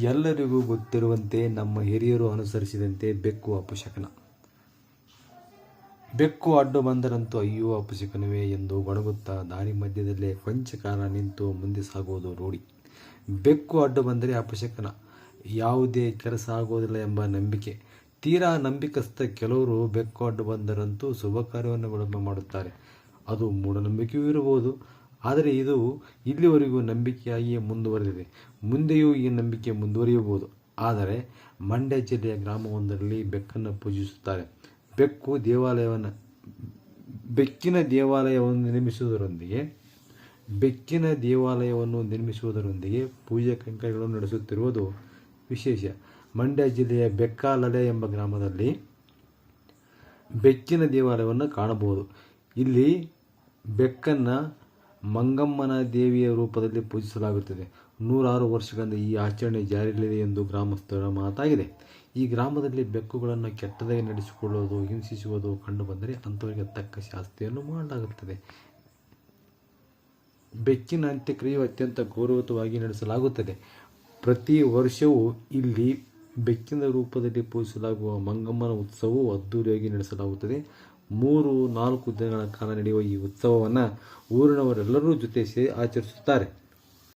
ಎಲ್ಲರಿಗೂ ಗೊತ್ತಿರುವಂತೆ ನಮ್ಮ ಹಿರಿಯರು ಅನುಸರಿಸಿದಂತೆ ಬೆಕ್ಕು ಅಪಶಕನ. ಬೆಕ್ಕು ಅಡ್ಡು ಬಂದರಂತೂ ಅಯ್ಯೋ ಅಪಶಕನವೇ ಎಂದು ಗೊಣಗುತ್ತಾ ದಾರಿ ಮಧ್ಯದಲ್ಲೇ ಕೊಂಚ ಕಾಲ ನಿಂತು ಮುಂದೆ ಸಾಗುವುದು ರೂಢಿ. ಬೆಕ್ಕು ಅಡ್ಡು ಬಂದರೆ ಅಪಶಕನ, ಯಾವುದೇ ಕೆಲಸ ಆಗುವುದಿಲ್ಲ ಎಂಬ ನಂಬಿಕೆ. ತೀರಾ ನಂಬಿಕಸ್ಥ ಕೆಲವರು ಬೆಕ್ಕು ಅಡ್ಡು ಬಂದರಂತೂ ಶುಭ ಕಾರ್ಯವನ್ನು ವಿಳಂಬ ಮಾಡುತ್ತಾರೆ. ಅದು ಮೂಢನಂಬಿಕೆಯೂ ಇರಬಹುದು, ಆದರೆ ಇದು ಇಲ್ಲಿವರೆಗೂ ನಂಬಿಕೆಯಾಗಿಯೇ ಮುಂದುವರೆದಿದೆ. ಮುಂದೆಯೂ ಈ ನಂಬಿಕೆ ಮುಂದುವರಿಯಬಹುದು. ಆದರೆ ಮಂಡ್ಯ ಜಿಲ್ಲೆಯ ಗ್ರಾಮವೊಂದರಲ್ಲಿ ಬೆಕ್ಕನ್ನು ಪೂಜಿಸುತ್ತಾರೆ. ಬೆಕ್ಕಿನ ದೇವಾಲಯವನ್ನು ನಿರ್ಮಿಸುವುದರೊಂದಿಗೆ ಪೂಜೆ ಕೈಂಕರ್ಯಗಳನ್ನು ನಡೆಸುತ್ತಿರುವುದು ವಿಶೇಷ. ಮಂಡ್ಯ ಜಿಲ್ಲೆಯ ಬೆಕ್ಕಾಲಲೆ ಎಂಬ ಗ್ರಾಮದಲ್ಲಿ ಬೆಕ್ಕಿನ ದೇವಾಲಯವನ್ನು ಕಾಣಬಹುದು. ಇಲ್ಲಿ ಬೆಕ್ಕನ್ನು ಮಂಗಮ್ಮನ ದೇವಿಯ ರೂಪದಲ್ಲಿ ಪೂಜಿಸಲಾಗುತ್ತದೆ. 106 ವರ್ಷಗಳಿಂದ ಈ ಆಚರಣೆ ಜಾರಿಯಲ್ಲಿದೆ ಎಂದು ಗ್ರಾಮಸ್ಥರ ಮಾತಾಗಿದೆ. ಈ ಗ್ರಾಮದಲ್ಲಿ ಬೆಕ್ಕುಗಳನ್ನು ಕೆಟ್ಟದಾಗಿ ನಡೆಸಿಕೊಳ್ಳುವುದು, ಹಿಂಸಿಸುವುದು ಕಂಡುಬಂದರೆ ಅಂಥವರಿಗೆ ತಕ್ಕ ಶಾಸ್ತಿಯನ್ನು ಮಾಡಲಾಗುತ್ತದೆ. ಬೆಕ್ಕಿನ ಅಂತ್ಯಕ್ರಿಯೆಯು ಅತ್ಯಂತ ಗೌರವಯುತವಾಗಿ ನಡೆಸಲಾಗುತ್ತದೆ. ಪ್ರತಿ ವರ್ಷವೂ ಇಲ್ಲಿ ಬೆಕ್ಕಿನ ರೂಪದಲ್ಲಿ ಪೂಜಿಸಲಾಗುವ ಮಂಗಮ್ಮನ ಉತ್ಸವವು ಅದ್ದೂರಿಯಾಗಿ ನಡೆಸಲಾಗುತ್ತದೆ. 3-4 ದಿನಗಳ ಕಾಲ ನಡೆಯುವ ಈ ಉತ್ಸವವನ್ನು ಊರಿನವರೆಲ್ಲರೂ ಜೊತೆ ಸೇರಿ ಆಚರಿಸುತ್ತಾರೆ.